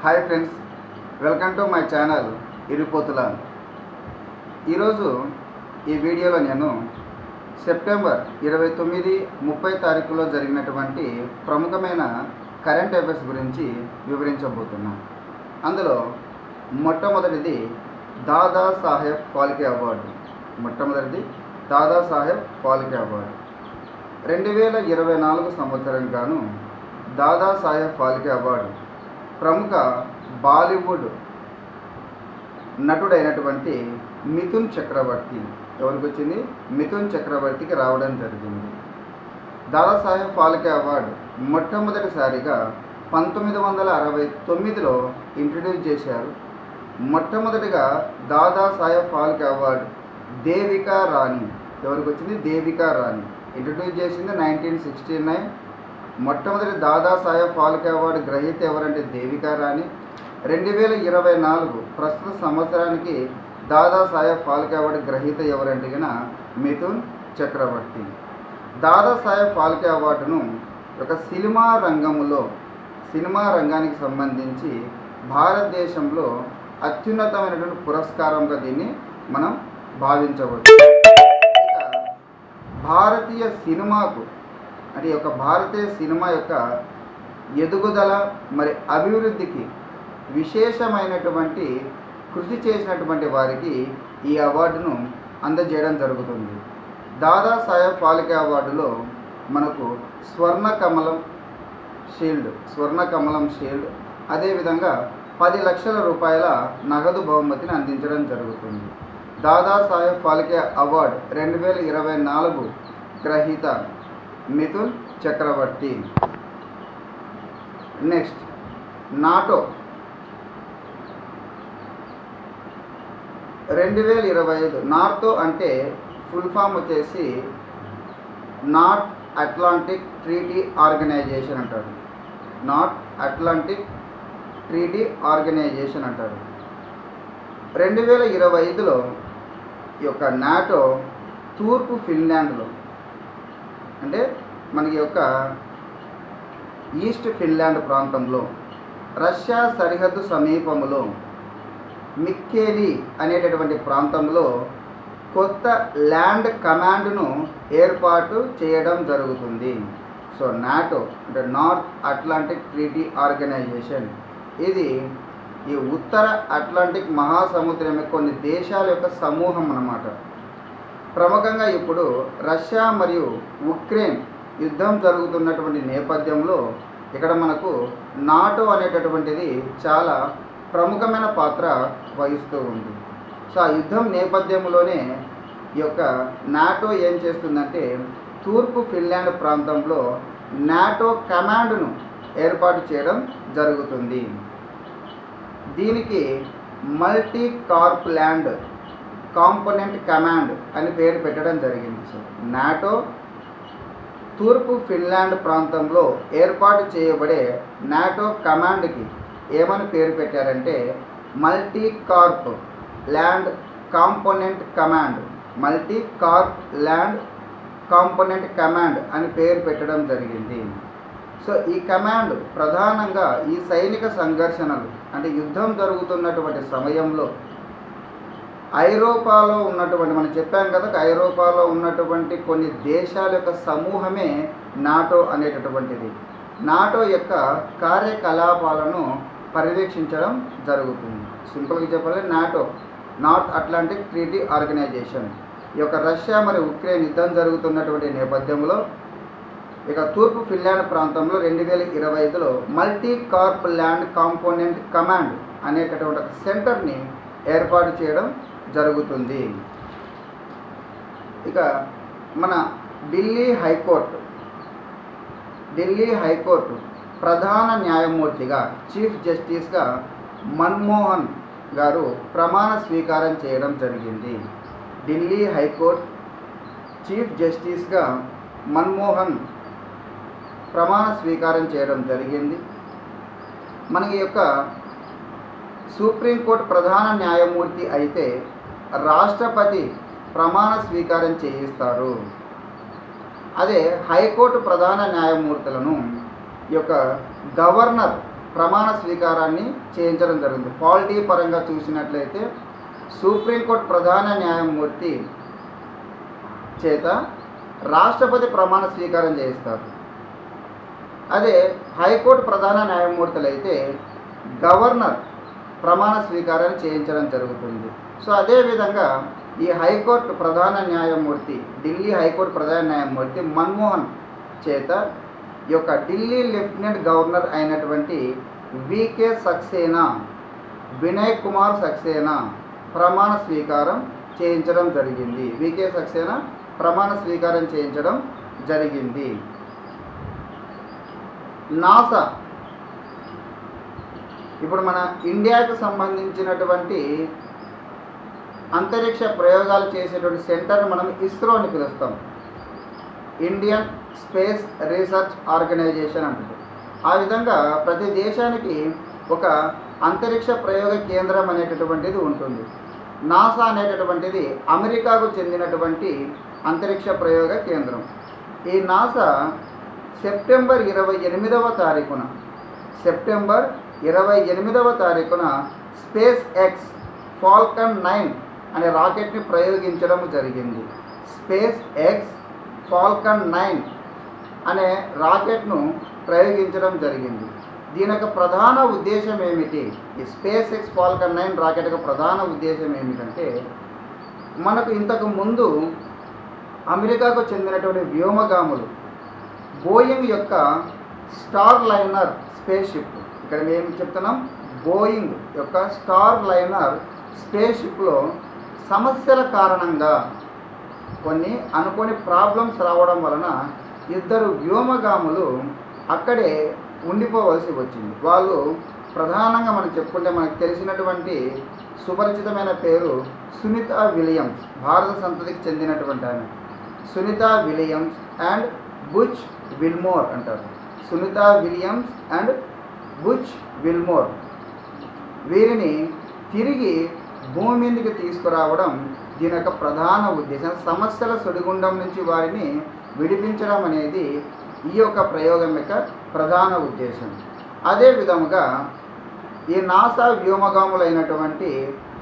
Hi friends, welcome to my channel Irupotula. ఈరోజు ఈ వీడియోలో నేను సెప్టెంబర్ 29, 30 తారీఖులో జరిగినటువంటి ప్రముఖమైన కరెంట్ అఫైర్స్ గురించి వివరించబోతున్నాను. అందులో మొట్టమొదటిది దాదా సాహెబ్ ఫాల్కే అవార్డు. 2024 సంవత్సరం గాను దాదా సాహెబ్ ఫాల్కే అవార్డు ప్రముఖ బాలీవుడ్ నటుడైనటువంటి మిథున్ చక్రవర్తి ఎవరికి వచ్చింది? మిథున్ చక్రవర్తికి రావడం జరిగింది. దాదాసాహెబ్ ఫాల్కే అవార్డు మొట్టమొదటిసారిగా 1969లో ఇంట్రడ్యూస్ చేశారు. మొట్టమొదటిగా దాదాసాహెబ్ ఫాల్కే అవార్డు దేవికా రాణి ఎవరికి వచ్చింది? దేవికా రాణి ఇంట్రడ్యూస్ చేసింది 1969. మొట్టమొదటి దాదాసాహెబ్ ఫాల్కే అవార్డు గ్రహీత ఎవరంటే దేవికా రాణి. 2024 ప్రస్తుత సంవత్సరానికి దాదాసాహెబ్ ఫాల్కే అవార్డు గ్రహీత ఎవరంటే మిథున్ చక్రవర్తి. దాదాసాహెబ్ ఫాల్కే అవార్డును ఒక సినిమా రంగానికి సంబంధించి భారతదేశంలో అత్యున్నతమైనటువంటి పురస్కారంగా దీన్ని మనం భావించవచ్చు. భారతీయ సినిమాకు అంటే భారతీయ సినిమా యొక్క ఎదుగుదల మరి అభివృద్ధికి విశేషమైనటువంటి కృషి చేసినటువంటి వారికి ఈ అవార్డును అందజేయడం జరుగుతుంది. దాదాసాహెబ్ ఫాల్కే అవార్డులో మనకు స్వర్ణ కమలం షీల్డ్ అదేవిధంగా 10 లక్షల రూపాయల నగదు బహుమతిని అందించడం జరుగుతుంది. దాదాసాహెబ్ ఫాల్కే అవార్డు 2024 గ్రహీత మిథున్ చక్రవర్తి. నెక్స్ట్ నాటో 2025 నార్తో అంటే ఫుల్ ఫామ్ వచ్చేసి నార్త్ అట్లాంటిక్ ట్రీటీ ఆర్గనైజేషన్ అంటారు. నార్త్ అట్లాంటిక్ ట్రీటీ ఆర్గనైజేషన్ అంటారు. 2025లో ఈ యొక్క నాటో తూర్పు ఫిన్లాండ్లో అంటే మనకి ఈస్ట్ ఫిన్లాండ్ ప్రాంతంలో రష్యా సరిహద్దు సమీపంలో మిక్కేలి అనేటటువంటి ప్రాంతంలో కొత్త ల్యాండ్ కమాండ్ను ఏర్పాటు చేయడం జరుగుతుంది. సో నాటో అంటే నార్త్ అట్లాంటిక్ ట్రీటీ ఆర్గనైజేషన్ ఇది ఈ ఉత్తర అట్లాంటిక్ మహాసముద్రం కొన్ని దేశాల యొక్క సమూహం అన్నమాట. ప్రముఖంగా ఇప్పుడు రష్యా మరియు ఉక్రెయిన్ యుద్ధం జరుగుతున్నటువంటి నేపథ్యంలో ఇక్కడ మనకు నాటో అనేటటువంటిది చాలా ప్రముఖమైన పాత్ర వహిస్తూ ఉంది. సో ఆ యుద్ధం నేపథ్యంలోనే ఈ యొక్క నాటో ఏం చేస్తుందంటే తూర్పు ఫిన్లాండ్ ప్రాంతంలో నాటో కమాండ్ను ఏర్పాటు చేయడం జరుగుతుంది. దీనికి multi corps land component command అని పేరు పెట్టడం జరిగింది. సో నాటో తూర్పు ఫిన్లాండ్ ప్రాంతంలో ఏర్పాటు చేయబడే నాటో కమాండ్కి ఏమని పేరు పెట్టారంటే multi corps land component command అని పేరు పెట్టడం జరిగింది. సో ఈ కమాండ్ ప్రధానంగా ఈ సైనిక సంఘర్షణలు అంటే యుద్ధం జరుగుతున్నటువంటి సమయంలో ఐరోపాలో ఉన్నటువంటి మనం చెప్పాం కదా, ఐరోపాలో ఉన్నటువంటి కొన్ని దేశాల యొక్క సమూహమే నాటో అనేటటువంటిది. నాటో యొక్క కార్యకలాపాలను పర్యవేక్షించడం జరుగుతుంది. సింపుల్గా చెప్పాలి, NATO North Atlantic Treaty Organization ఈ యొక్క రష్యా మరియు ఉక్రెయిన్ యుద్ధం జరుగుతున్నటువంటి నేపథ్యంలో తూర్పు ఫిన్లాండ్ ప్రాంతంలో 2025లో multi corps land component command అనేటటువంటి ఒక సెంటర్ని ఏర్పాటు చేయడం జరుగుతుంది. మన ఢిల్లీ హైకోర్టు ప్రధాన న్యాయమూర్తిగా చీఫ్ జస్టిస్గా మన్మోహన్ గారు ప్రమాణ స్వీకారం చేయడం జరిగింది. ఢిల్లీ హైకోర్టు చీఫ్ జస్టిస్గా మన్మోహన్ ప్రమాణ స్వీకారం చేయడం జరిగింది. మనకి సుప్రీంకోర్టు ప్రధాన న్యాయమూర్తి అయితే రాష్ట్రపతి ప్రమాణ స్వీకారం చేయిస్తారు. అదే హైకోర్టు ప్రధాన న్యాయమూర్తులను గవర్నర్ ప్రమాణ స్వీకారాన్ని చేయించడం జరిగింది. పాలిటీ పరంగా చూసినట్లయితే సుప్రీంకోర్టు ప్రధాన న్యాయమూర్తి చేత రాష్ట్రపతి ప్రమాణ స్వీకారం చేయిస్తారు. అదే హైకోర్టు ప్రధాన న్యాయమూర్తులు అయితే గవర్నర్ ప్రమాణ స్వీకారం చేయించడం జరుగుతుంది. సో అదేవిధంగా ఈ హైకోర్టు ప్రధాన న్యాయమూర్తి, ఢిల్లీ హైకోర్టు ప్రధాన న్యాయమూర్తి మన్మోహన్ చేత ఈ యొక్క ఢిల్లీ లెఫ్టినెంట్ గవర్నర్ అయినటువంటి వికే సక్సేనా, వినయ్ కుమార్ సక్సేనా ప్రమాణ స్వీకారం చేయించడం జరిగింది. వికే సక్సేనా ప్రమాణ స్వీకారం చేయించడం జరిగింది. నాసా ఇప్పుడు మన ఇండియాకు సంబంధించినటువంటి అంతరిక్ష ప్రయోగాలు చేసేటువంటి సెంటర్ని మనం ఇస్రో అని పిలుస్తాం. ఇండియన్ స్పేస్ రీసెర్చ్ ఆర్గనైజేషన్ అంటుంది. ఆ విధంగా ప్రతి దేశానికి ఒక అంతరిక్ష ప్రయోగ కేంద్రం అనేటటువంటిది ఉంటుంది. నాసా అనేటటువంటిది అమెరికాకు చెందినటువంటి అంతరిక్ష ప్రయోగ కేంద్రం. ఈ నాసా సెప్టెంబర్ 28వ తారీఖున స్పేస్ ఎక్స్ ఫాల్కన్ 9 అనే రాకెట్ని ప్రయోగించడం జరిగింది. స్పేస్ ఎక్స్ ఫాల్కన్ 9 అనే రాకెట్ను ప్రయోగించడం జరిగింది. దీని యొక్క ప్రధాన ఉద్దేశం ఏమిటి? ఈ స్పేస్ ఎక్స్ ఫాల్కన్ 9 రాకెట్ యొక్క ప్రధాన ఉద్దేశం ఏమిటంటే, మనకు ఇంతకు ముందు అమెరికాకు చెందినటువంటి వ్యోమగాములు బోయింగ్ యొక్క స్టార్ లైనర్ స్పేస్ షిప్, ఇక్కడ మేము చెప్తున్నాం బోయింగ్ యొక్క స్టార్ లైనర్ స్పేస్ షిప్లో సమస్యల కారణంగా కొన్ని అనుకోని ప్రాబ్లమ్స్ రావడం వలన ఇద్దరు వ్యోమగాములు అక్కడే ఉండిపోవలసి వచ్చింది. వాళ్ళు ప్రధానంగా మనం చెప్పుకుంటే మనకు తెలిసినటువంటి సుపరిచితమైన పేరు సునీత విలియమ్స్, భారత సంతతికి చెందినటువంటి ఆమె. Sunita Williams and Butch Wilmore అంటారు. Sunita Williams and Butch Wilmore, వీరిని తిరిగి భూమి మీదకి తీసుకురావడం దీని యొక్క ప్రధాన ఉద్దేశం. సమస్యల సుడిగుండం నుంచి వారిని విడిపించడం అనేది ఈ యొక్క ప్రయోగం యొక్క ప్రధాన ఉద్దేశం. అదే విధముగా ఈ నాసా వ్యోమగాములైనటువంటి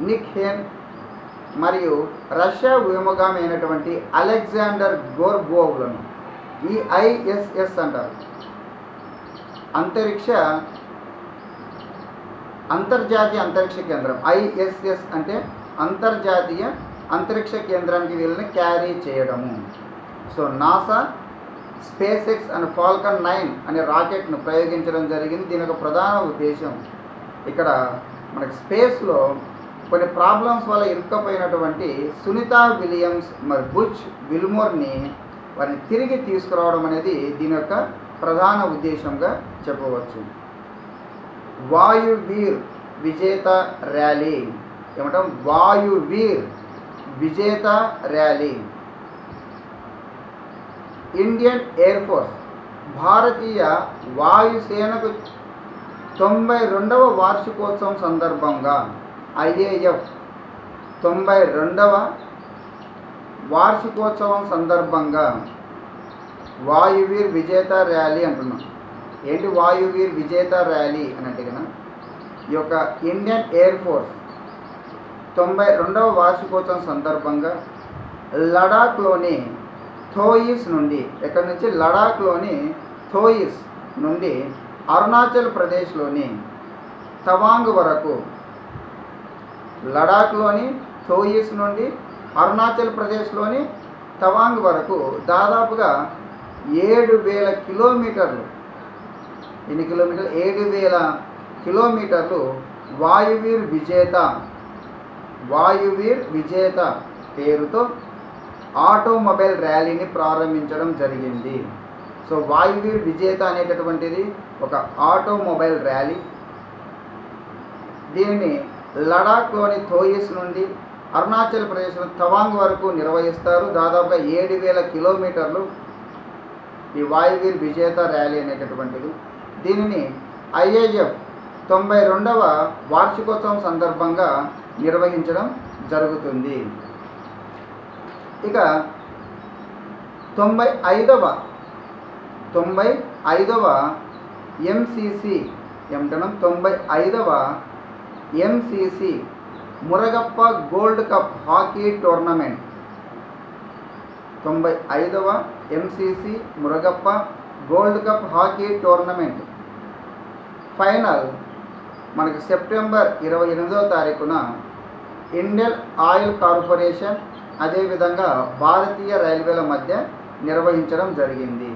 నిక్ హేన్ మరియు రష్యా వ్యోమగామి అయినటువంటి అలెగ్జాండర్ గోర్బోవ్లను ఈ ISS అంటారు. అంతర్జాతీయ అంతరిక్ష కేంద్రం. ISS అంటే అంతర్జాతీయ అంతరిక్ష కేంద్రానికి వీళ్ళని క్యారీ చేయడము. So NASA space X and Falcon 9 అనే రాకెట్ను ప్రయోగించడం జరిగింది. దీని యొక్క ప్రధాన ఉద్దేశం ఇక్కడ మనకి స్పేస్లో కొన్ని ప్రాబ్లమ్స్ వల్ల ఇరుక్కపోయినటువంటి సునీత విలియమ్స్ మరి బుచ్ విల్మోర్ని వారిని తిరిగి తీసుకురావడం అనేది దీని యొక్క ప్రధాన ఉద్దేశంగా చెప్పవచ్చు. వాయువీర్ విజేత ర్యాలీ ఏమంటాం? వాయువీర్ విజేత ర్యాలీ. ఇండియన్ ఎయిర్ ఫోర్స్ భారతీయ వాయుసేనకు 92వ వార్షికోత్సవం సందర్భంగా IAF 92వ వార్షికోత్సవం సందర్భంగా వాయువీర్ విజేత ర్యాలీ అంటున్నాం. ఏంటి వాయువీర్ విజేత ర్యాలీ అని అంటే కదా, ఈ యొక్క ఇండియన్ ఎయిర్ ఫోర్స్ 92వ వార్షికోత్సవం సందర్భంగా లడాఖ్లోని థోయిస్ నుండి, ఎక్కడి నుంచి లడాఖ్లోని థోయిస్ నుండి అరుణాచల్ ప్రదేశ్లోని తవాంగ్ వరకు, లడాఖ్లోని థోయిస్ నుండి అరుణాచల్ ప్రదేశ్లోని తవాంగ్ వరకు దాదాపుగా 7,000 కిలోమీటర్లు. ఎన్ని కిలోమీటర్లు? 7,000 కిలోమీటర్లు వాయువీర్ విజేత పేరుతో ఆటోమొబైల్ ర్యాలీని ప్రారంభించడం జరిగింది. సో వాయువీర్ విజేత అనేటటువంటిది ఒక ఆటోమొబైల్ ర్యాలీ. దీనిని లడాఖ్లోని థోయిస్ నుండి అరుణాచల్ ప్రదేశ్లో తవాంగ్ వరకు నిర్వహిస్తారు. దాదాపుగా 7,000 కిలోమీటర్లు ఈ వాయువీర్ విజేత ర్యాలీ అనేటటువంటిది. దీనిని IAF 92వ వార్షికోత్సవం సందర్భంగా నిర్వహించడం జరుగుతుంది. ఇక 95వ MCC ఏమంటున్నాం 95వ MCC Murugappa gold cup hockey tournament, 95వ MCC Murugappa gold cup hockey tournament final మనకి సెప్టెంబర్ 28వ తారీఖున ఇండియన్ ఆయిల్ కార్పొరేషన్ అదేవిధంగా భారతీయ రైల్వేల మధ్య నిర్వహించడం జరిగింది.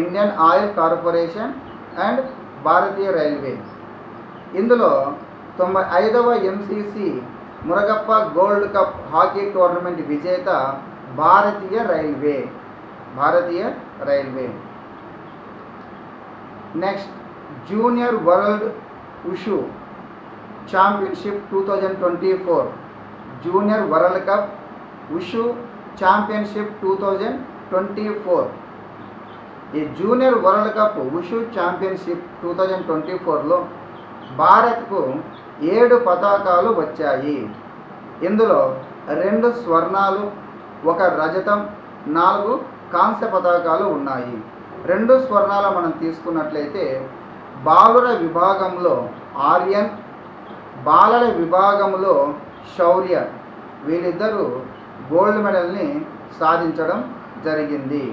ఇండియన్ ఆయిల్ కార్పొరేషన్ అండ్ భారతీయ రైల్వే. ఇందులో 95వ MCC Murugappa gold cup hockey tournament విజేత భారతీయ railway. Next junior world wushu championship 2024, junior world cup wushu championship 2024. ఈ junior world cup wushu championship 2024లో భారత్కు 7 పతాకాలు వచ్చాయి. ఇందులో 2 స్వర్ణాలు, 1 రజతం, 4 కాంస్య పతాకాలు ఉన్నాయి. 2 స్వర్ణాలు మనం తీసుకున్నట్లయితే బాలుర విభాగంలో ఆర్యన్, బాలల విభాగంలో శౌర్య, వీళ్ళిద్దరూ గోల్డ్ మెడల్ని సాధించడం జరిగింది.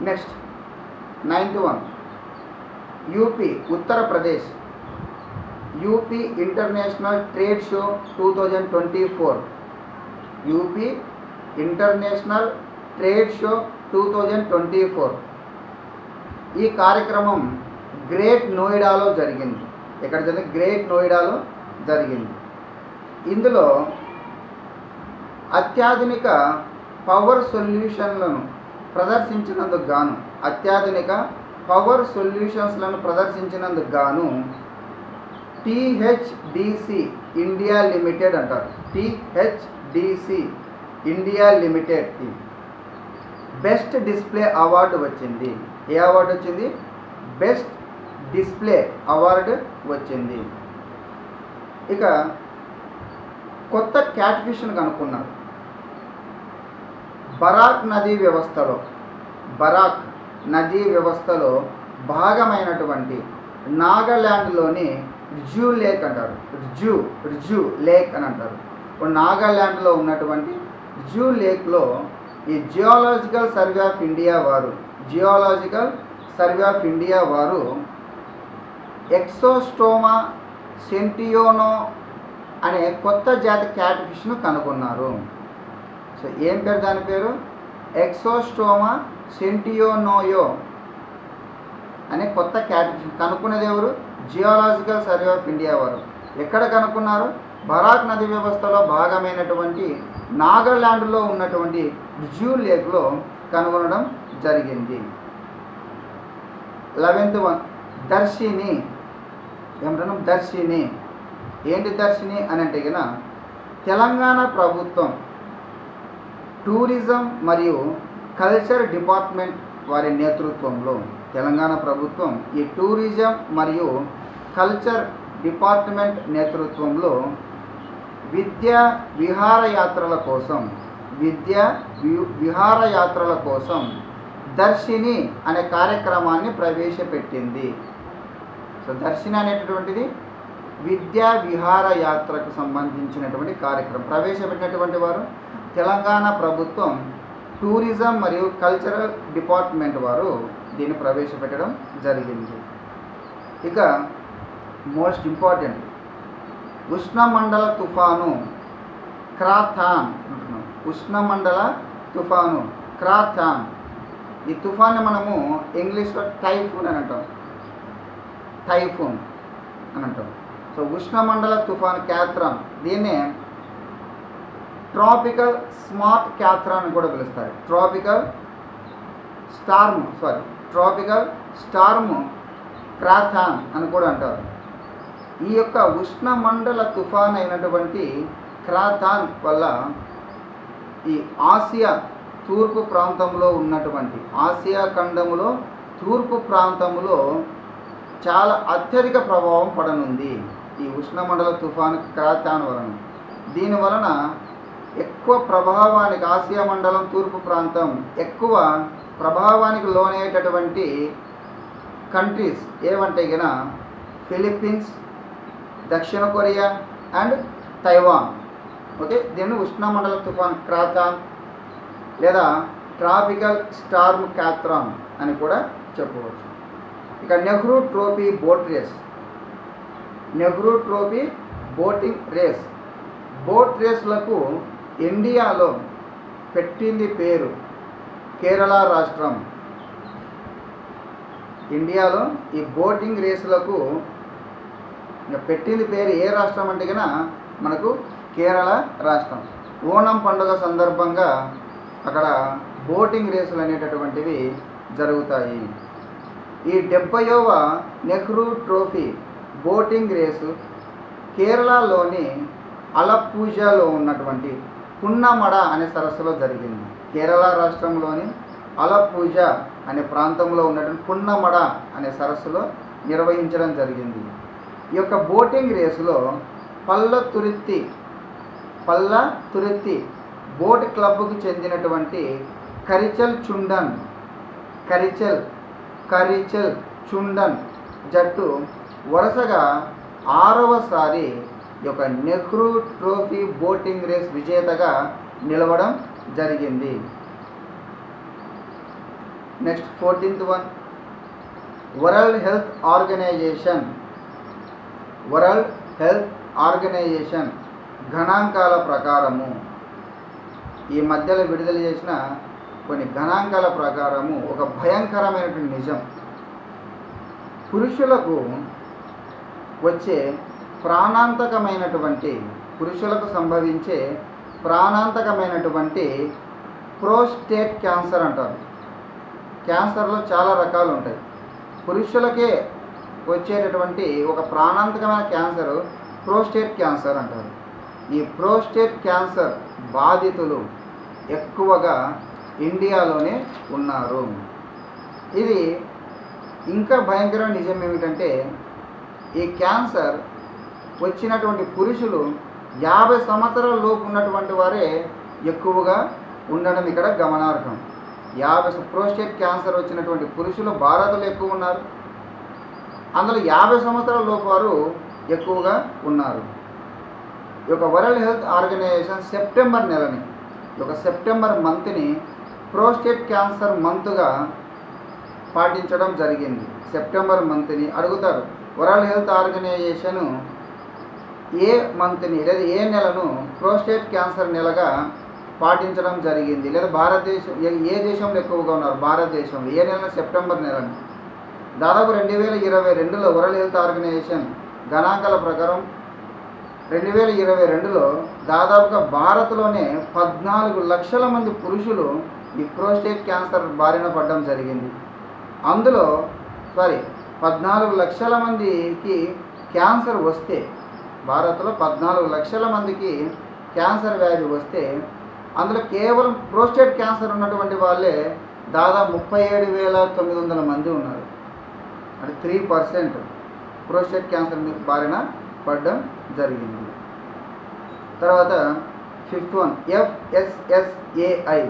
Next 9th one UP Uttar Pradesh UP international trade show 2024, UP international trade show 2024. ఈ కార్యక్రమం గ్రేట్ నోయిడాలో జరిగింది. ఎక్కడ జరిగింది? గ్రేట్ నోయిడాలో జరిగింది. ఇందులో అత్యాధునిక పవర్ సొల్యూషన్లను ప్రదర్శించినందుకు గాను టీహెచ్డిసి ఇండియా లిమిటెడ్ అంటారు. టీహెచ్డిసి ఇండియా లిమిటెడ్కి బెస్ట్ డిస్ప్లే అవార్డు వచ్చింది. ఏ అవార్డు వచ్చింది? బెస్ట్ డిస్ప్లే అవార్డు వచ్చింది. ఇక కొత్త క్యాట్ ఫిష్ను కనుక్కున్నారు. బరాక్ నదీ వ్యవస్థలో భాగమైనటువంటి నాగాల్యాండ్లోని రిజ్యూ లేక్ అంటారు. రిజ్యూ లేక్ అని అంటారు. ఇప్పుడు నాగాల్యాండ్లో ఉన్నటువంటి రిజ్యూ లేక్లో ఈ జియోలాజికల్ సర్వే ఆఫ్ ఇండియా వారు ఎక్సోస్టోమా సెంటియోనో అనే కొత్త జాతి క్యాట్ ఫిష్ను కనుగొన్నారు. సో ఏం పేరు? దాని పేరు ఎక్సోస్టోమా సెంటియోనోయో అనే కొత్త క్యాట్ ఫిష్. కనుక్కునేది ఎవరు? జియోలాజికల్ సర్వే ఆఫ్ ఇండియా వారు. ఎక్కడ కనుక్కున్నారు? బరాక్ నది వ్యవస్థలో భాగమైనటువంటి నాగాల్యాండ్లో ఉన్నటువంటి రిజ్యూ లేక్లో కనుగొనడం జరిగింది. 11th వన్ దర్శిని. ఏమంటున్నాం? దర్శిని. ఏంటి దర్శిని అని అంటే కనుక తెలంగాణ ప్రభుత్వం టూరిజం మరియు కల్చర్ డిపార్ట్మెంట్ వారి నేతృత్వంలో, తెలంగాణ ప్రభుత్వం ఈ టూరిజం మరియు కల్చర్ డిపార్ట్మెంట్ నేతృత్వంలో విద్యా విహారయాత్రల కోసం దర్శిని అనే కార్యక్రమాన్ని ప్రవేశపెట్టింది. సో దర్శిని అనేటటువంటిది విద్యా విహారయాత్రకు సంబంధించినటువంటి కార్యక్రమం. ప్రవేశపెట్టినటువంటి వారు తెలంగాణ ప్రభుత్వం టూరిజం మరియు కల్చరల్ డిపార్ట్మెంట్ వారు దీన్ని ప్రవేశపెట్టడం జరిగింది. ఇక మోస్ట్ ఇంపార్టెంట్ ఉష్ణమండల తుఫాను క్రాథాన్. ఉష్ణమండల తుఫాను క్రాథాన్. ఈ తుఫాన్ని మనము ఇంగ్లీష్లో టైఫూన్ అని అంటాం. సో ఉష్ణమండల తుఫాన్ క్యాథ్రాన్, దీన్నే ట్రాపికల్ స్మార్ట్ క్యాథ్రాన్ అని కూడా పిలుస్తారు. ట్రాపికల్ స్టార్మ్ క్రాథాన్ అని కూడా అంటారు. ఈ యొక్క ఉష్ణమండల తుఫాన్ అయినటువంటి క్రాథాన్ వల్ల ఈ ఆసియా తూర్పు ప్రాంతంలో ఉన్నటువంటి ఆసియా ఖండములో తూర్పు ప్రాంతంలో చాలా అత్యధిక ప్రభావం పడనుంది ఈ ఉష్ణమండల తుఫాను క్రాథాన్ వలన. దీనివలన ఎక్కువ ప్రభావానికి ఆసియా మండలం తూర్పు ప్రాంతం ఎక్కువ ప్రభావానికి లోనయ్యేటటువంటి కంట్రీస్ ఏవంటే గిన ఫిలిప్పీన్స్, దక్షిణ కొరియా అండ్ తైవాన్. ఓకే, దీన్ని ఉష్ణమండల తుఫాన్ క్రాతాన్ లేదా ట్రాపికల్ స్టార్మ్ క్యాథ్రాన్ అని కూడా చెప్పవచ్చు. ఇక Nehru trophy boat race, Nehru trophy boating race. Boat రేస్లకు ఇండియాలో పెట్టింది పేరు కేరళ రాష్ట్రం. ఇండియాలో ఈ బోటింగ్ రేసులకు పెట్టింది పేరు ఏ రాష్ట్రం అంటే కన్నా మనకు కేరళ రాష్ట్రం. ఓణం పండుగ సందర్భంగా అక్కడ బోటింగ్ రేసులు అనేటటువంటివి జరుగుతాయి. ఈ 70వ నెహ్రూ ట్రోఫీ బోటింగ్ రేసు కేరళలోని అలప్పూజాలో ఉన్నటువంటి పున్నమడ అనే సరస్సులో జరిగింది. కేరళ రాష్ట్రంలోని అలప్పూజ అనే ప్రాంతంలో ఉన్నటువంటి పున్నమడ అనే సరస్సులో నిర్వహించడం జరిగింది. ఈ యొక్క బోటింగ్ రేసులో పల్ల తురెత్తి బోట్ క్లబ్కు చెందినటువంటి కరిచల్ చుండన్ జట్టు వరుసగా 6వసారి ఈ యొక్క నెహ్రూ ట్రోఫీ బోటింగ్ రేస్ విజేతగా నిలవడం జరిగింది. Next 14th one, World Health Organization గణాంకాల ప్రకారము, ఈ మధ్యలో విడుదల చేసిన కొన్ని గణాంకాల ప్రకారము ఒక భయంకరమైనటువంటి నిజం. పురుషులకు సంభవించే ప్రాణాంతకమైనటువంటి ప్రోస్టేట్ క్యాన్సర్ అంటారు. క్యాన్సర్లో చాలా రకాలు ఉంటాయి. పురుషులకే వచ్చేటటువంటి ఒక ప్రాణాంతకమైన క్యాన్సర్ ప్రోస్టేట్ క్యాన్సర్ అంటారు. ఈ ప్రోస్టేట్ క్యాన్సర్ బాధితులు ఎక్కువగా ఇండియాలోనే ఉన్నారు. ఇది ఇంకా భయంకరమైన నిజం ఏమిటంటే ఈ క్యాన్సర్ వచ్చినటువంటి పురుషులు 50 సంవత్సరాల లోపు ఉన్నటువంటి వారే ఎక్కువగా ఉండడం ఇక్కడ గమనార్హం. ప్రోస్టేట్ క్యాన్సర్ వచ్చినటువంటి పురుషులు భారత్లో ఎక్కువ ఉన్నారు. అందులో 50 సంవత్సరాల లోపు వారు ఎక్కువగా ఉన్నారు. ఈ యొక్క వరల్డ్ హెల్త్ ఆర్గనైజేషన్ సెప్టెంబర్ నెలని, ఈ యొక్క సెప్టెంబర్ మంత్ని ప్రోస్టేట్ క్యాన్సర్ మంత్గా పాటించడం జరిగింది. సెప్టెంబర్ మంత్ని అడుగుతారు, వరల్డ్ హెల్త్ ఆర్గనైజేషన్ ఏ మంత్ని లేదా ఏ నెలను ప్రోస్టేట్ క్యాన్సర్ నెలగా పాటించడం జరిగింది, లేదా భారతదేశం ఏ దేశంలో ఎక్కువగా ఉన్నారు, భారతదేశంలో ఏ నెల, సెప్టెంబర్ నెలని. దాదాపు 2022లో వరల్డ్ హెల్త్ ఆర్గనైజేషన్ గణాంకాల ప్రకారం 2022లో దాదాపుగా భారత్లోనే 14 లక్షల మంది పురుషులు ఈ ప్రోస్టేట్ క్యాన్సర్ బారిన పడడం జరిగింది. అందులో 14 లక్షల మందికి క్యాన్సర్ వస్తే, భారత్లో 14 లక్షల మందికి క్యాన్సర్ వ్యాధి వస్తే అందులో కేవలం ప్రోస్టేట్ క్యాన్సర్ ఉన్నటువంటి వాళ్ళే దాదాపు 37,900 మంది ఉన్నారు. అంటే 3% ప్రోస్టేట్ క్యాన్సర్ బారిన పడడం జరిగింది. తర్వాత 5th one, FSSAI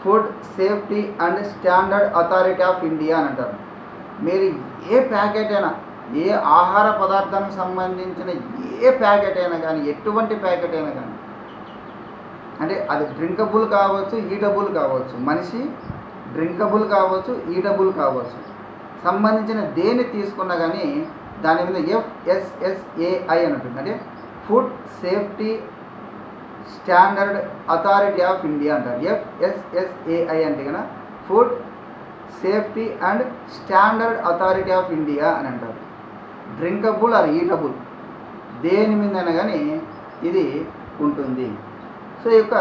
food safety and standard authority of India అని అంటారు. మీరు ఏ ప్యాకెట్ అయినా, ఏ ఆహార పదార్థానికి సంబంధించిన ఏ ప్యాకెట్ అయినా కానీ, ఎటువంటి ప్యాకెట్ అయినా కానీ, అంటే అది డ్రింకబుల్ కావచ్చు, ఈటబుల్ కావచ్చు, మనిషి డ్రింకబుల్ కావచ్చు, ఈటబుల్ కావచ్చు, సంబంధించిన దేన్ని తీసుకున్నా కానీ దాని మీద FSSAI అని ఉంటుంది. అంటే food safety standard authority of India అంటారు. FSSAI అంటే కన్నా food safety and standard authority of India అని అంటారు. డ్రింకబుల్ ఆర్ ఈటబుల్ దేని మీదైనా కానీ ఇది ఉంటుంది. సో ఈ యొక్క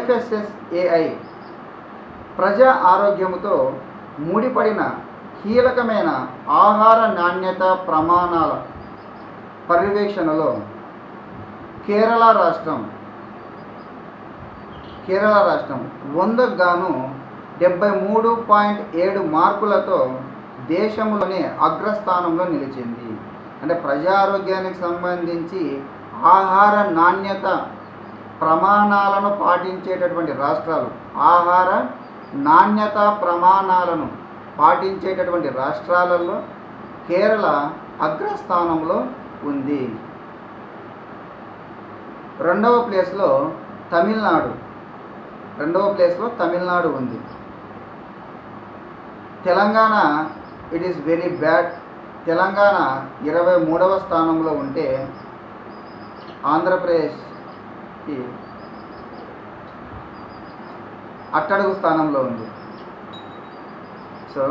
FSSAI ప్రజా ఆరోగ్యంతో ముడిపడిన కీలకమైన ఆహార నాణ్యత ప్రమాణాల పర్యవేక్షణలో కేరళ రాష్ట్రం 100కు గాను 73.7 మార్కులతో దేశంలోనే అగ్రస్థానంలో నిలిచింది. అంటే ప్రజారోగ్యానికి సంబంధించి ఆహార నాణ్యత ప్రమాణాలను పాటించేటటువంటి రాష్ట్రాలు, ఆహార నాణ్యతా ప్రమాణాలను పాటించేటటువంటి రాష్ట్రాలలో కేరళ అగ్రస్థానంలో ఉంది. రెండవ ప్లేస్లో తమిళనాడు ఉంది. Telangana it is very bad. Telangana 23వ స్థానంలో ఉంటే ఆంధ్రప్రదేశ్కి అట్టడుగు స్థానంలో ఉంది. సో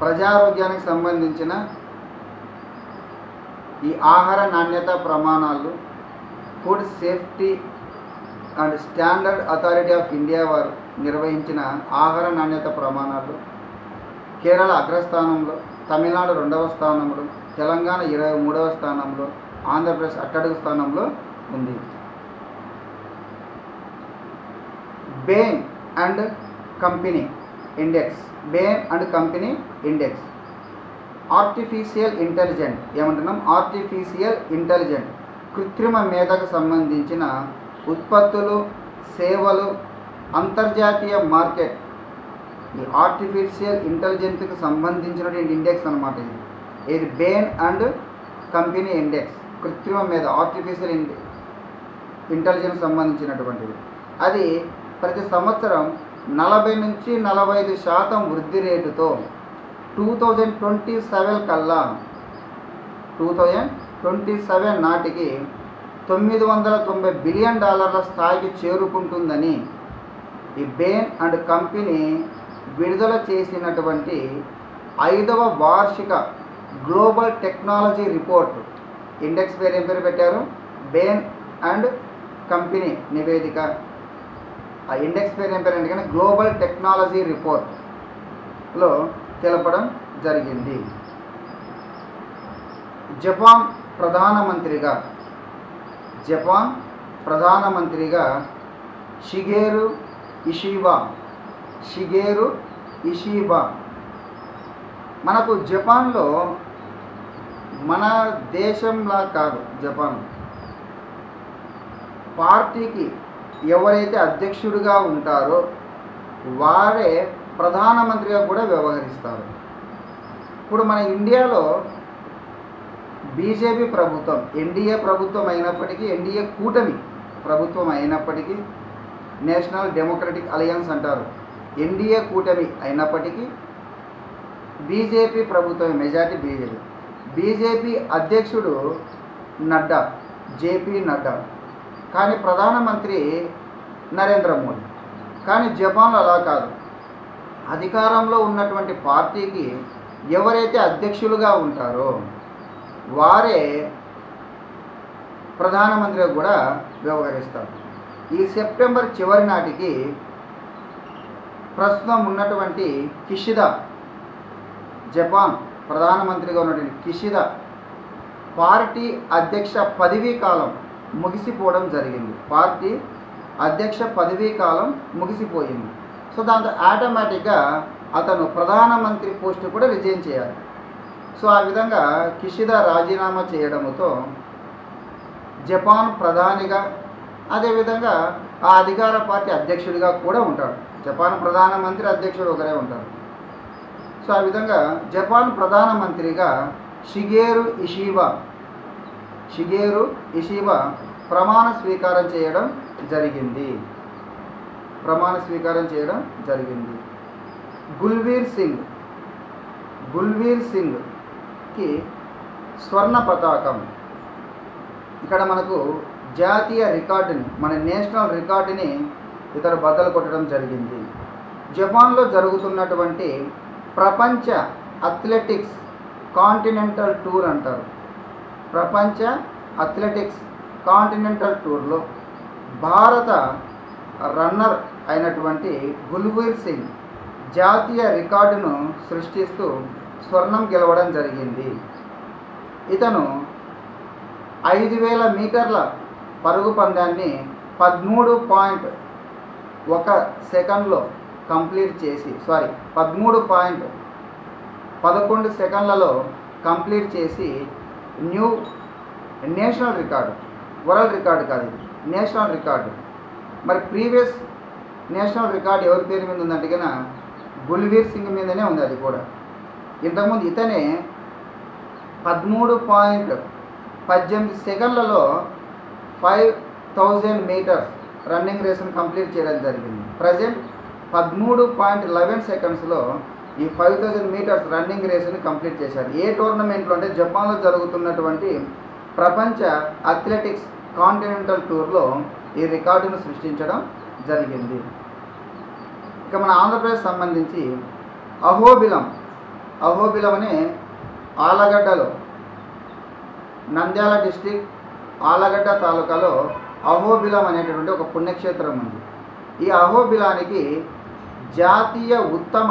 ప్రజారోగ్యానికి సంబంధించిన ఈ ఆహార నాణ్యత ప్రమాణాలు food safety and standard authority of India వారు నిర్వహించిన ఆహార నాణ్యత ప్రమాణాలు కేరళ అగ్రస్థానంలో, తమిళనాడు 2వ స్థానంలో, తెలంగాణ 23వ స్థానంలో, ఆంధ్రప్రదేశ్ అట్టడుగు స్థానంలో ఉంది. Bain and company index artificial intelligent కృత్రిమ మేధకు సంబంధించిన ఉత్పత్తులు, సేవలు, అంతర్జాతీయ మార్కెట్, ఈ ఆర్టిఫిషియల్ ఇంటెలిజెన్స్కి సంబంధించినటువంటి ఇండెక్స్ అన్నమాట. ఇది బేన్ అండ్ కంపెనీ ఇండెక్స్, కృత్రిమ మేధ ఆర్టిఫిషియల్ ఇంటెలిజెన్స్ సంబంధించినటువంటిది. అది ప్రతి సంవత్సరం 40 నుంచి 45% వృద్ధి రేటుతో 2027 నాటికి $990 బిలియన్ స్థాయికి చేరుకుంటుందని ఈ బేన్ అండ్ కంపెనీ విడుదల చేసినటువంటి 5వ వార్షిక గ్లోబల్ టెక్నాలజీ రిపోర్ట్. ఇండెక్స్ పేరు ఏం పేరు పెట్టారు? బేన్ అండ్ కంపెనీ నివేదిక. ఆ ఇండెక్స్ పేరు ఏం పేరు అంటే కానీ గ్లోబల్ టెక్నాలజీ రిపోర్ట్లో తెలపడం జరిగింది. జపాన్ ప్రధానమంత్రిగా షిగేరు ఇషిబా. మనకు జపాన్లో మన దేశంలా కాదు, జపాన్ పార్టీకి ఎవరైతే అధ్యక్షుడిగా ఉంటారో వారే ప్రధానమంత్రిగా కూడా వ్యవహరిస్తారు. ఇప్పుడు మన ఇండియాలో బీజేపీ ప్రభుత్వం, ఎన్డీఏ ప్రభుత్వం అయినప్పటికీ, ఎన్డీఏ కూటమి ప్రభుత్వం అయినప్పటికీ, నేషనల్ డెమోక్రటిక్ అలయన్స్ అంటారు, ఎన్డీఏ కూటమి అయినప్పటికీ బీజేపీ ప్రభుత్వం, మెజార్టీ బీజేపీ అధ్యక్షుడు నడ్డా, జేపీ నడ్డా, కానీ ప్రధానమంత్రి నరేంద్ర మోడీ. కానీ జపాన్లో అలా కాదు. అధికారంలో ఉన్నటువంటి పార్టీకి ఎవరైతే అధ్యక్షులుగా ఉంటారో వారే ప్రధానమంత్రిగా కూడా వ్యవహరిస్తారు. ఈ సెప్టెంబర్ చివరి నాటికి ప్రస్తుతం ఉన్నటువంటి కిషిదా, జపాన్ ప్రధానమంత్రిగా ఉన్నటువంటి కిషిదా పార్టీ అధ్యక్ష పదవీ కాలం ముగిసిపోవడం జరిగింది. పార్టీ అధ్యక్ష పదవీ కాలం ముగిసిపోయింది. సో దాంతో ఆటోమేటిక్గా అతను ప్రధానమంత్రి పోస్టు కూడా రిజైన్ చేయాలి. సో ఆ విధంగా కిషిదా రాజీనామా చేయడంతో జపాన్ ప్రధానిగా, అదేవిధంగా ఆ అధికార పార్టీ అధ్యక్షుడిగా కూడా ఉంటాడు. జపాన్ ప్రధానమంత్రి, అధ్యక్షుడు ఒకరే ఉంటారు. సో ఆ విధంగా జపాన్ ప్రధానమంత్రిగా షిగేరు ఇషిబా ప్రమాణ స్వీకారం చేయడం జరిగింది. గుల్వీర్ సింగ్కి స్వర్ణ పతాకం. ఇక్కడ మనకు జాతీయ రికార్డుని, మన నేషనల్ రికార్డుని ఇతను బద్దలు కొట్టడం జరిగింది. జపాన్లో జరుగుతున్నటువంటి ప్రపంచ అథ్లెటిక్స్ కాంటినెంటల్ టూర్ అంటారు. ప్రపంచ అథ్లెటిక్స్ కాంటినెంటల్ టూర్లో భారత రన్నర్ అయినటువంటి గుల్వీర్ సింగ్ జాతీయ రికార్డును సృష్టిస్తూ స్వర్ణం గెలవడం జరిగింది. ఇతను 5000 మీటర్ల పరుగు పందాన్ని 13.1 సెకండ్లో కంప్లీట్ చేసి 13.11 సెకండ్లలో కంప్లీట్ చేసి new national record, world record కాదు, ఇది నేషనల్ రికార్డు. మరి ప్రీవియస్ నేషనల్ రికార్డ్ ఎవరి పేరు మీద ఉందంటే కన్నా గుల్వీర్ సింగ్ మీదనే ఉంది. అది కూడా ఇంతకుముందు ఇతనే 13.18 సెకండ్లలో 5000 మీటర్స్ రన్నింగ్ రేసును కంప్లీట్ చేయడం జరిగింది. ప్రజెంట్ 13.11 సెకండ్స్లో ఈ 5000 మీటర్స్ రన్నింగ్ రేసుని కంప్లీట్ చేశాడు. ఏ టోర్నమెంట్లో అంటే జపాన్లో జరుగుతున్నటువంటి ప్రపంచ అథ్లెటిక్స్ కాంటినెంటల్ టూర్లో ఈ రికార్డును సృష్టించడం జరిగింది. ఇక మన ఆంధ్రప్రదేశ్ సంబంధించి అహోబిలం అనే ఆలగడ్డలో, నంద్యాల డిస్టిక్ ఆలగడ్డ తాలూకాలో అహోబిలం అనేటటువంటి ఒక పుణ్యక్షేత్రం ఉంది. ఈ అహోబిలానికి జాతీయ ఉత్తమ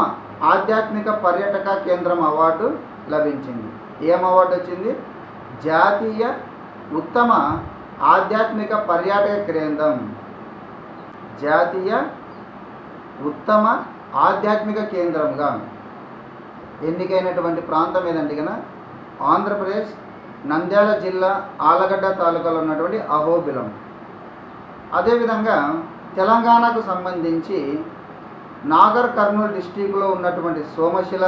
ఆధ్యాత్మిక పర్యాటక కేంద్రం అవార్డు లభించింది. ఏం అవార్డు వచ్చింది? జాతీయ ఉత్తమ ఆధ్యాత్మిక పర్యాటక కేంద్రం. జాతీయ ఉత్తమ ఆధ్యాత్మిక కేంద్రంగా ఎన్నికైనటువంటి ప్రాంతం ఏదంటే కనుక ఆంధ్రప్రదేశ్ నంద్యాల జిల్లా ఆలగడ్డ తాలూకాలో ఉన్నటువంటి అహోబిలం. అదేవిధంగా తెలంగాణకు సంబంధించి నాగర్ కర్నూలు డిస్టిక్లో ఉన్నటువంటి సోమశిల,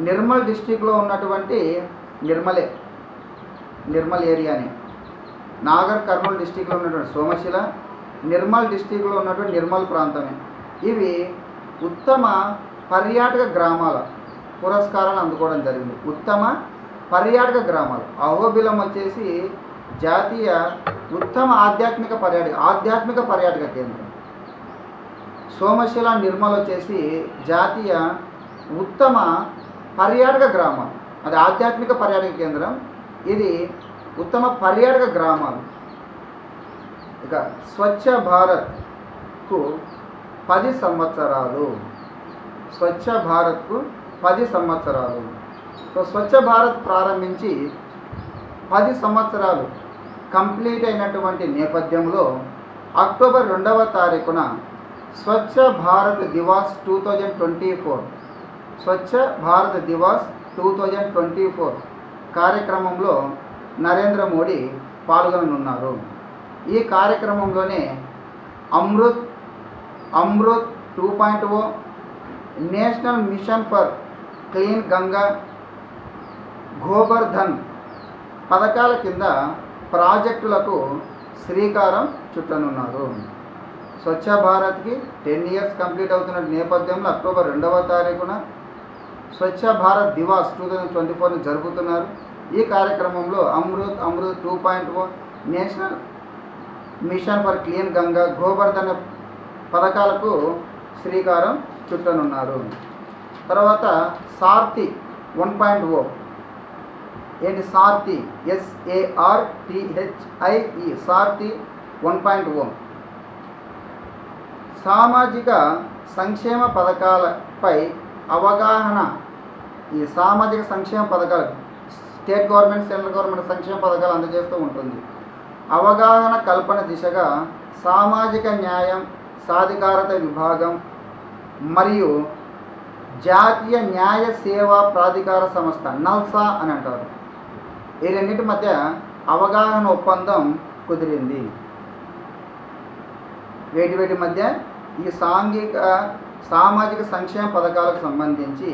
నిర్మల్ డిస్టిక్లో ఉన్నటువంటి నిర్మల్ ఏరియాని, నాగర్ కర్నూలు డిస్టిక్లో ఉన్నటువంటి సోమశిల, నిర్మల్ డిస్టిక్లో ఉన్నటువంటి నిర్మల్ ప్రాంతమే. ఇవి ఉత్తమ పర్యాటక గ్రామాల పురస్కారాలు అందుకోవడం జరిగింది. ఉత్తమ పర్యాటక గ్రామాలు. అహోబిలం వచ్చేసి జాతీయ ఉత్తమ ఆధ్యాత్మిక పర్యాటక కేంద్రం. సోమశిల, నిర్మల్ వచ్చేసి జాతీయ ఉత్తమ పర్యాటక గ్రామాలు. అది ఆధ్యాత్మిక పర్యాటక కేంద్రం, ఇది ఉత్తమ పర్యాటక గ్రామాలు. ఇక స్వచ్ఛ భారత్కు 10 సంవత్సరాలు. స్వచ్ఛ భారత్కు 10 సంవత్సరాలు. సో స్వచ్ఛ భారత్ ప్రారంభించి 10 సంవత్సరాలు కంప్లీట్ అయినటువంటి నేపథ్యంలో అక్టోబర్ 2వ తారీఖున స్వచ్ఛ భారత్ దివాస్ 2024 స్వచ్ఛ భారత్ దివాస్ 2024 కార్యక్రమంలో నరేంద్ర మోడీ పాల్గొననున్నారు. ఈ కార్యక్రమంలోనే Amrut 2.0, national mission for clean Ganga, Gobardhan పథకాల కింద ప్రాజెక్టులకు శ్రీకారం చుట్టనున్నారు. స్వచ్ఛ భారత్కి 10 ఇయర్స్ కంప్లీట్ అవుతున్న నేపథ్యంలో అక్టోబర్ 2వ తారీఖున స్వచ్ఛ భారత్ దివాస్ 2024ని జరుపుతున్నారు. ఈ కార్యక్రమంలో Amrit 2.0, national mission for clean Ganga, Gobardhan పథకాలకు శ్రీకారం చుట్టనున్నారు. తర్వాత సార్థి 1.0. ఏంటి సార్థి? SARTHIE సార్థి 1.0 సామాజిక సంక్షేమ పథకాలపై అవగాహన. ఈ సామాజిక సంక్షేమ పథకాలు స్టేట్ గవర్నమెంట్, సెంట్రల్ గవర్నమెంట్ సంక్షేమ పథకాలు అందజేస్తూ ఉంటుంది. అవగాహన కల్పన దిశగా సామాజిక న్యాయం సాధికారత విభాగం మరియు జాతీయ న్యాయ సేవా ప్రాధికార సంస్థ నల్సా అని అంటారు. ఈ రెండింటి మధ్య అవగాహన ఒప్పందం కుదిరింది. వేటి మధ్య? ఈ సామాజిక సంక్షేమ పథకాలకు సంబంధించి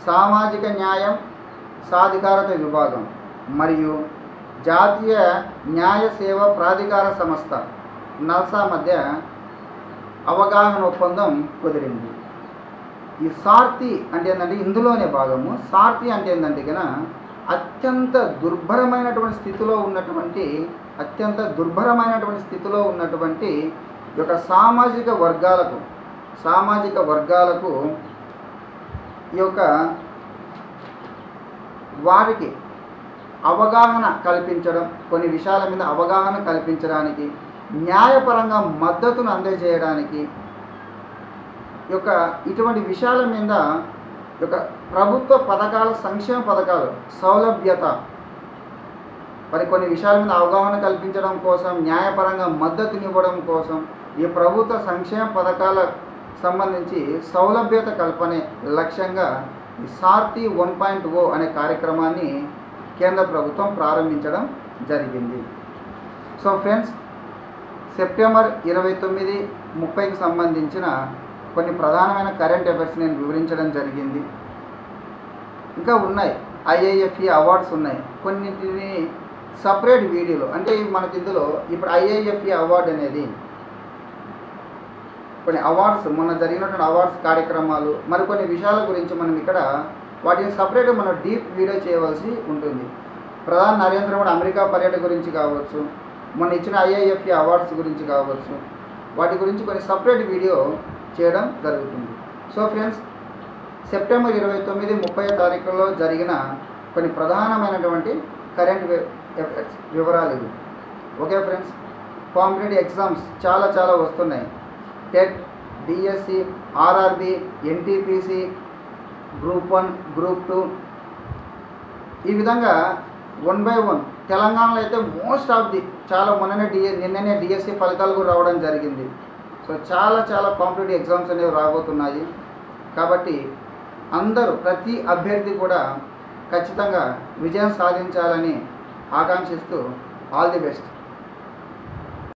సామాజిక న్యాయం సాధికారత విభాగం మరియు జాతీయ న్యాయ సేవా ప్రాధికార సంస్థ నల్సా మధ్య అవగాహన ఒప్పందం కుదిరింది. ఈ సార్థి అంటే ఏంటంటే ఇందులోనే భాగము. సార్థి అంటే ఏంటంటే కనుక అత్యంత దుర్భరమైనటువంటి స్థితిలో ఉన్నటువంటి ఈ యొక్క సామాజిక వర్గాలకు ఈ యొక్క వారికి అవగాహన కల్పించడం, కొన్ని విషయాల మీద అవగాహన కల్పించడానికి, న్యాయపరంగా మద్దతును అందజేయడానికి యొక్క ఇటువంటి విషయాల మీద యొక్క ప్రభుత్వ పథకాల, సంక్షేమ పథకాలు సౌలభ్యత, మరి కొన్ని విషయాల మీద అవగాహన కల్పించడం కోసం, న్యాయపరంగా మద్దతునివ్వడం కోసం ఈ ప్రభుత్వ సంక్షేమ పథకాల సంబంధించి సౌలభ్యత కల్పనే లక్ష్యంగా ఈ సార్థి 1.0 అనే కార్యక్రమాన్ని కేంద్ర ప్రభుత్వం ప్రారంభించడం జరిగింది. సో ఫ్రెండ్స్, సెప్టెంబర్ 29, 30కి సంబంధించిన కొన్ని ప్రధానమైన కరెంట్ అఫైర్స్ నేను వివరించడం జరిగింది. ఇంకా ఉన్నాయి, ఐఐఎఫ్ఈ అవార్డ్స్ ఉన్నాయి. కొన్నింటిని సపరేట్ వీడియోలో, అంటే మనకి ఇందులో ఇప్పుడు ఐఐఎఫ్ఈ అవార్డు అనేది కొన్ని అవార్డ్స్, మొన్న జరిగినటువంటి అవార్డ్స్ కార్యక్రమాలు, మరికొన్ని విషయాల గురించి మనం ఇక్కడ వాటిని సపరేట్గా మనం డీప్ వీడియో చేయవలసి ఉంటుంది. ప్రధాని నరేంద్ర మోడీ అమెరికా పర్యటన గురించి కావచ్చు, మొన్న ఇచ్చిన ఐఐఎఫ్ఈ అవార్డ్స్ గురించి కావచ్చు, వాటి గురించి కొన్ని సపరేట్ వీడియో చేయడం జరుగుతుంది. సో ఫ్రెండ్స్, సెప్టెంబర్ 29, 30 తారీఖుల్లో జరిగిన కొన్ని ప్రధానమైనటువంటి కరెంట్ అఫైర్స్ వివరాలు ఇవి. ఓకే ఫ్రెండ్స్, కాంపిటేటివ్ ఎగ్జామ్స్ చాలా వస్తున్నాయి. TET, DSC, RRB, NTPC, group 1, group 2, ఈ విధంగా 1 by 1 తెలంగాణలో అయితే మోస్ట్ ఆఫ్ ది నిన్ననే డిఎస్సి ఫలితాలు కూడా రావడం జరిగింది. సో చాలా కాంపిటేటివ్ ఎగ్జామ్స్ అనేవి రాబోతున్నాయి. కాబట్టి అందరూ, ప్రతి అభ్యర్థి కూడా ఖచ్చితంగా విజయం సాధించాలని ఆకాంక్షిస్తూ ఆల్ ది బెస్ట్.